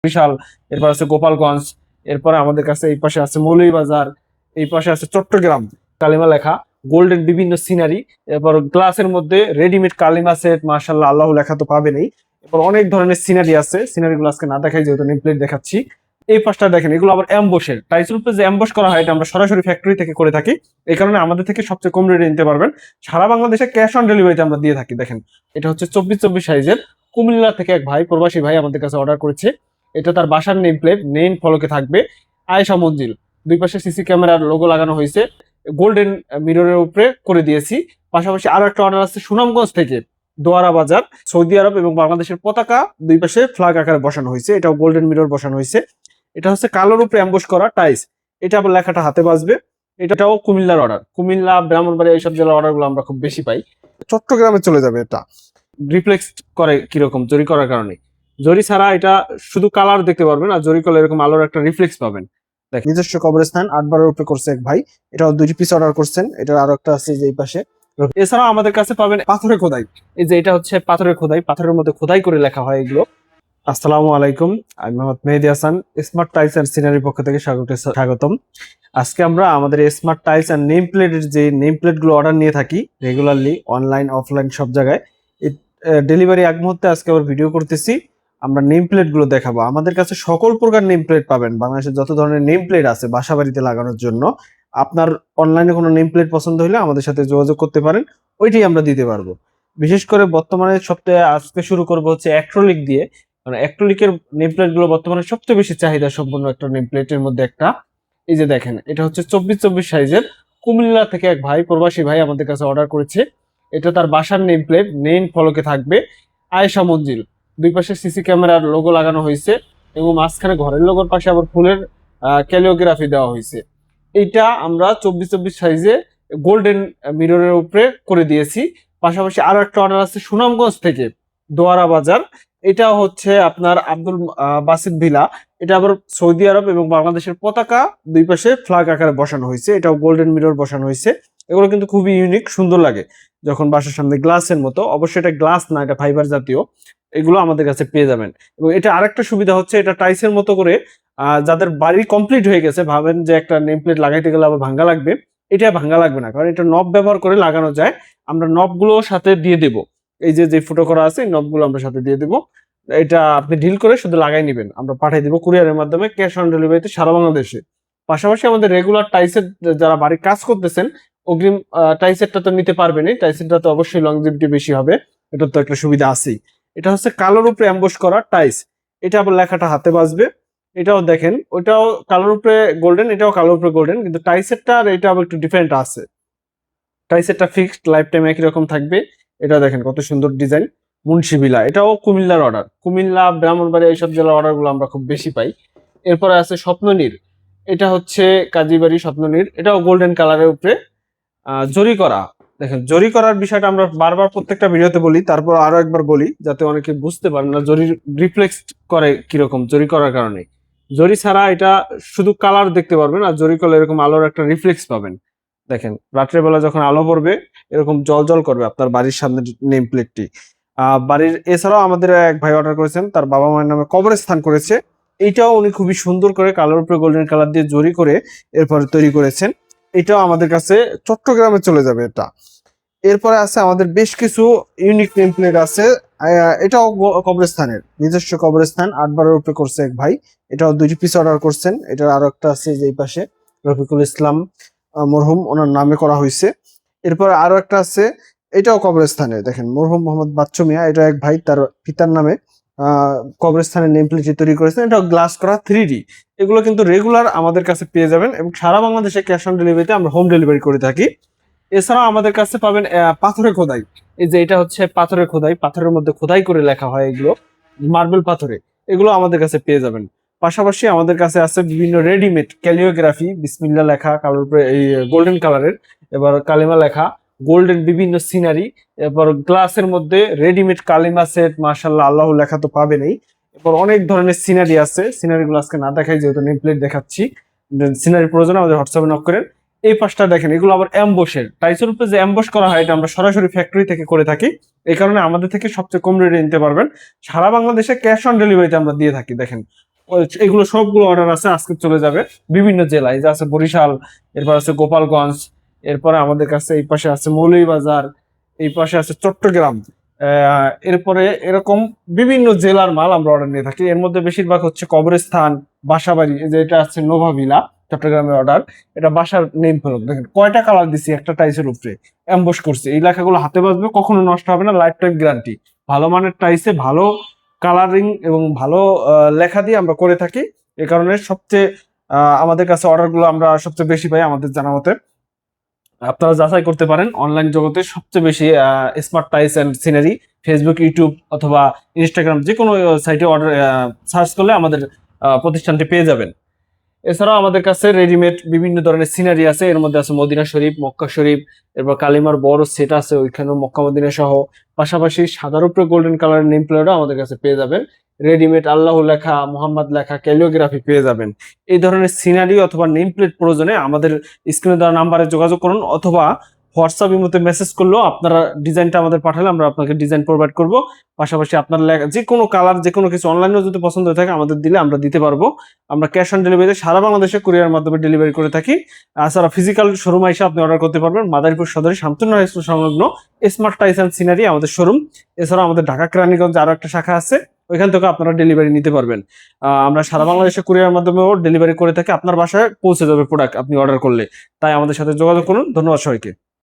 বিশাল, এরপর আছে গোপালগঞ্জ, এরপরে আমাদের কাছে এই পাশে আছে মৌলভীবাজার, এই পাশে আছে চট্টগ্রাম, কালিমা লেখা, গোল্ডেন বিভিন্ন সিনারি, এরপর গ্লাসের মধ্যে রেডিমেড কালিমা সেট, মাশাআল্লাহ আল্লাহ লেখা তো পাবেনই। এরপর অনেক ধরনের সিনারি আছে, সিনারি গুলো আজকে না দেখাই যেহেতু নেম প্লেট দেখাচ্ছি। এই পাশটা দেখেন, এগুলো আবার অ্যাম্বসের, টাইসের উপরে যে অ্যাম্বস করা হয় এটা আমরা সরাসরি ফ্যাক্টরি থেকে করে থাকি। এই কারণে আমাদের থেকে সবচেয়ে কম রেটে নিতে পারবেন। সারা বাংলাদেশে ক্যাশ অন ডেলিভারিতে আমরা দিয়ে থাকি। দেখেন, এটা হচ্ছে 24x24 সাইজের, কুমিল্লা থেকে এক ভাই, প্রবাসী ভাই আমাদের কাছে অর্ডার করেছে। এটা তার বাসার নেম প্লেট, নেম ফলকে থাকবে আয়েশা মঞ্জিল, দুই পাশে সিসি ক্যামেরার লোগো লাগানো হয়েছে, গোল্ডেন মিররের উপরে করে দিয়েছি। পাশাপাশি আরো একটা অর্ডার আছে সুনামগঞ্জ থেকে, দোয়ারা বাজার, সৌদি আরব এবং বাংলাদেশের পতাকা দুই পাশে ফ্ল্যাগ আকারে বসানো হয়েছে, এটাও গোল্ডেন মিরর বসানো হয়েছে। এটা হচ্ছে কালোর উপরে অ্যাম্বস করা টাইস, এটা আবার লেখাটা হাতে বাজবে। এটাও কুমিল্লার অর্ডার, কুমিল্লা, ব্রাহ্মণবাড়িয়া এইসব জেলার অর্ডার গুলো আমরা খুব বেশি পাই। চট্টগ্রামে চলে যাবে এটা। রিফ্লেক্স করে কিরকম, জরি করার কারণে। জরি ছাড়া এটা শুধু কালার দেখতে পারবেন, আর জরি করলে এরকম আলোর একটা রিফ্লেক্স পাবেন। দেখ, নিজস্ব কবরস্থান 8 বারের উপরে করছে এক ভাই, এটাও 2 পিস অর্ডার করছেন। এটার আরো একটা আছে যে এই পাশে। এছাড়াও আমাদের কাছে পাবেন পাথরের খোদাই, এই যে এটা হচ্ছে পাথরের খোদাই, পাথরের মধ্যে খোদাই করে লেখা হয় এগুলো। আসসালামু আলাইকুম, আমি মোহাম্মদ মেহেদী হাসান, স্মার্ট টাইলস এন্ড সিনারির পক্ষ থেকে স্বাগতম। আজকে আমরা আমাদের স্মার্ট টাইলস এন্ড নেম প্লেটের যে নেম প্লেট গুলো অর্ডার নিয়ে থাকি রেগুলারলি, অনলাইন অফলাইন সব জায়গায়, ডেলিভারি এক মুহূর্তে আজকে আবার ভিডিও করতেছি। আমরা নেম প্লেট গুলো দেখাবো। আমাদের কাছে সকল প্রকার নেম প্লেট পাবেন, বাংলাদেশের যত ধরনের নেম প্লেট আছে বাসা বাড়িতে লাগানোর জন্য। আপনার অনলাইনে কোনো নেম প্লেট পছন্দ হলে আমাদের সাথে যোগাযোগ করতে পারেন, ওইটাই আমরা দিতে পারবো। বিশেষ করে বর্তমানে সপ্তাহে আজকে শুরু করবো হচ্ছে অ্যাক্রিলিক দিয়ে, মানে অ্যাক্রিলিকের নেম প্লেট গুলো বর্তমানে সবচেয়ে বেশি চাহিদা সম্পন্ন একটা নেম প্লেটের মধ্যে একটা। এই যে দেখেন, এটা হচ্ছে 24x24 সাইজের, কুমিল্লা থেকে এক ভাই, প্রবাসী ভাই আমাদের কাছে অর্ডার করেছে। এটা তার বাসার নেম প্লেট, নেম ফলকে থাকবে আয়েশা মঞ্জিল, দুই পাশে সিসি ক্যামেরার লোগো লাগানো হয়েছে এবং মাঝখানে ঘরের লোগোর পাশে আবার ফুলের ক্যালিওগ্রাফি দেওয়া হয়েছে। এইটা আমরা 24x24 সাইজে গোল্ডেন মিররের উপরে করে দিয়েছি। পাশাপাশি আরো একটা অর্ডার আছে সুনামগঞ্জ থেকে, দোয়ারা বাজার, এটা হচ্ছে আপনার আব্দুল বাসিত ভিলা, এটা আবার সৌদি আরব এবং বাংলাদেশের পতাকা দুই পাশে ফ্ল্যাগ আকারে বসানো হয়েছে, এটাও গোল্ডেন মিরর বসানো হয়েছে। এগুলো কিন্তু খুবই ইউনিক, সুন্দর লাগে যখন বাসার সামনে গ্লাসের মতো। অবশ্যই এটা গ্লাস না, এটা ফাইবার জাতীয়। এগুলো আমাদের কাছে পেয়ে যাবেন। এবং এটা আরেকটা সুবিধা হচ্ছে, এটা টাইসের মতো করে যাদের বাড়ি কমপ্লিট হয়ে গেছে, ভাবেন যে একটা নেম প্লেট লাগাইতে গেলে আবার ভাঙ্গা লাগবে, এটা ভাঙ্গা লাগবে না, কারণ এটা নব ব্যবহার করে লাগানো যায়। আমরা নবগুলো সাথে দিয়ে দেব, এই যে যে ফুটো করা আছে নবগুলো আমরা সাথে দিয়ে দেবো। এটা আপনি ডিল করে শুধু লাগাই নেবেন, আমরা পাঠিয়ে দিব কুরিয়ারের মাধ্যমে, ক্যাশ অন ডেলিভারিতে সারা বাংলাদেশে। পাশাপাশি আমাদের রেগুলার টাইসের যারা বাড়ির কাজ করতেছেন, অগ্রিম টাইসেরটা তো নিতে পারবেনই, টাইসেরটা তো অবশ্যই লংজিভিটি বেশি হবে, এটা তো একটা সুবিধা আছেই। এটা হচ্ছে কালোর উপরে অ্যাম্বস করা টাইস, এটা আবার লেখাটা হাতে বাজবে। এটাও দেখেন, ওইটাও কালোর উপরে গোল্ডেন, এটাও কালোর উপরে গোল্ডেন, কিন্তু টাইসেরটা আর এটা আবার একটু ডিফারেন্ট আছে। টাইসেরটা ফিক্সড লাইফ টাইম একই রকম থাকবে। এটা দেখেন কত সুন্দর ডিজাইন, মুন্সিবিলা, এটাও কুমিল্লার অর্ডার, কুমিল্লা, ব্রাহ্মণবাড়িয়া এইসব জেলার অর্ডার গুলো আমরা খুব বেশি পাই। এরপরে আছে স্বপ্ননীর, এটা হচ্ছে কাজীবাড়ি স্বপ্ননীর, এটাও গোল্ডেন কালারের উপরে জরি করা। দেখেন, জরি করার বিষয়টা আমরা বারবার প্রত্যেকটা ভিডিওতে বলি, তারপর আরো একবার বলি যাতে অনেকে বুঝতে পারেন না জরি রিফ্লেক্স করে কিরকম জরি করার কারণে। জরি ছাড়া এটা শুধু কালার দেখতে পারবেন, আর জরি করলে এরকম আলোর একটা রিফ্লেক্স পাবেন। দেখেন, রাত্রের বেলা যখন আলো পড়বে এরকম জল জল করবে আপনার বাড়ির সামনে নেম প্লেটটি। বাড়ির এছাড়াও আমাদের এক ভাই অর্ডার করেছেন, তার বাবা মায়ের নামে কবরস্থান করেছে। এইটাও উনি খুবই সুন্দর করে কালোর উপরে গোল্ডেন কালার দিয়ে জরি করে এরপরে তৈরি করেছেন। এটাও আমাদের কাছে চট্টগ্রামে চলে যাবে এটা। এরপরে আছে আমাদের বেশ কিছু ইউনিক নেম প্লেট আছে। এটাও কবরস্থানের, নিজস্ব কবরস্থান 8 বারের উপরে করছে এক ভাই, এটাও 2 পিস অর্ডার করছেন। এটার আরো একটা আছে যে এই পাশে, রফিকুল ইসলাম মরহুম ওনার নামে করা হয়েছে। এরপরে আরো একটা আছে, এটাও কবরস্থানে, দেখেন মরহুম মোহাম্মদ বাচ্চু মিয়া, এটা এক ভাই তার পিতার নামে কবরস্থানের নেম প্লেট তৈরি করেছেন। এটাও গ্লাস করা 3D। এগুলো কিন্তু রেগুলার আমাদের কাছে পেয়ে যাবেন এবং সারা বাংলাদেশে ক্যাশ অন ডেলিভারিতে আমরা হোম ডেলিভারি করে থাকি। এছাড়াও আমাদের কাছে পাবেন পাথরের খোদাই, এই যে এটা হচ্ছে পাথরের খোদাই, পাথরের মধ্যে খোদাই করে লেখা হয় এগুলো, মার্বেল পাথরে, এগুলো আমাদের কাছে পেয়ে যাবেন। পাশাপাশি আমাদের কাছে আছে বিভিন্ন রেডিমেড ক্যালিওগ্রাফি, বিসমিল্লা লেখা কালার উপরে, এই গোল্ডেন কালারের, এবার কালিমা লেখা, গোল্ডেন বিভিন্ন সিনারি, এরপর গ্লাসের মধ্যে রেডিমেড কালিমা সেট, মাশাআল্লাহ আল্লাহ লেখা তো পাবেনই। এরপর অনেক ধরনের সিনারি আছে, সিনারি গুলো আজকে না দেখাই যেহেতু নেম প্লেট দেখাচ্ছি। সিনারি প্রয়োজন আমাদের হোয়াটসঅ্যাপে নক করেন। এই পাশটা দেখেন, এগুলো আবার অ্যাম্বসের, টাইসের উপরে যে অ্যাম্বস করা হয় এটা আমরা সরাসরি ফ্যাক্টরি থেকে করে থাকি। এই কারণে আমাদের থেকে সবচেয়ে কম রেটে নিতে পারবেন। সারা বাংলাদেশে ক্যাশ অন ডেলিভারিতে আমরা দিয়ে থাকি। দেখেন, এগুলো সবগুলো অর্ডার আছে, আজকে চলে যাবে বিভিন্ন জেলায়। যে আছে বরিশাল, এরপর আছে গোপালগঞ্জ, এরপরে আমাদের কাছে এই পাশে আছে মৌলভীবাজার, এই পাশে আছে চট্টগ্রাম। এরপরে এরকম বিভিন্ন জেলার মাল আমরা অর্ডার নিয়ে থাকি। এর মধ্যে বেশিরভাগ হচ্ছে কবরস্থান, বাসাবাড়ি। এই যে এটা আছে নোভা ভিলা, চট্টগ্রামের অর্ডার। এটা বাসার নেম ফেরত। দেখেন কয়টা কালার দিছি একটা টাইসের উপরে, এমবস করছে। এই লেখাগুলো হাতে বাজবে, কখনো নষ্ট হবে না, লাইফ টাইম গ্যারান্টি। ভালো মানের টাইসে ভালো কালারিং এবং ভালো লেখা দিয়ে আমরা করে থাকি। এই কারণে সবচেয়ে আমাদের কাছে অর্ডার গুলো আমরা সবচেয়ে বেশি পাই আমাদের জানা মতে। আপনারা যাচাই করতে পারেন, অনলাইন জগতে সবচেয়ে বেশি smart tiles and scenery Facebook, YouTube অথবা ইনস্টাগ্রাম যে কোনো সাইটে অর্ডার সার্চ করলে আমাদের প্রতিষ্ঠানটি পেয়ে যাবেন। এছাড়াও আমাদের কাছে রেডিমেড বিভিন্ন ধরনের সিনারি আছে। এর মধ্যে আছে মদিনা শরীফ, মক্কা শরীফ, এরপর কালিমার বড় সেট আছে, ওইখানেও মক্কা মদিনা সহ। পাশাপাশি সাদার উপরে গোল্ডেন কালারের নেম প্লেটও আমাদের কাছে পেয়ে যাবেন। রেডিমেড আল্লাহ লেখা, মোহাম্মদ লেখা, ক্যালিওগ্রাফি পেয়ে যাবেন। এই ধরনের সিনারি অথবা নেম প্লেট প্রয়োজনে আমাদের স্ক্রিনে দেওয়া নাম্বারে যোগাযোগ করুন, অথবা হোয়াটসঅ্যাপ ইমোতে মেসেজ করলেও আপনারা ডিজাইনটা আমাদের পাঠালে আমরা আপনাকে ডিজাইন প্রোভাইড করব। পাশাপাশি আপনার যে কোনো কালার, যে কোনো কিছু অনলাইনেও যদি পছন্দ হয়ে থাকে আমাদের দিলে আমরা দিতে পারবো। আমরা ক্যাশ অন ডেলিভারি সারা বাংলাদেশে কুরিয়ার মাধ্যমে ডেলিভারি করে থাকি। এছাড়া ফিজিক্যাল শোরুমে এসে আপনি অর্ডার করতে পারবেন। মাদারীপুর সদরে শান্তনু হাই স্কুল সংলগ্ন স্মার্ট টাইলস এন্ড সিনারি আমাদের শোরুম। এছাড়া আমাদের ঢাকা কেরানীগঞ্জে আরো একটা শাখা আছে, ওইখান থেকে আপনারা ডেলিভারি নিতে পারবেন। আমরা সারা বাংলাদেশে কুরিয়ার মাধ্যমেও ডেলিভারি করে থাকি, আপনার বাসায় পৌঁছে যাবে প্রোডাক্ট আপনি অর্ডার করলে। তাই আমাদের সাথে যোগাযোগ করুন। ধন্যবাদ সবাইকে।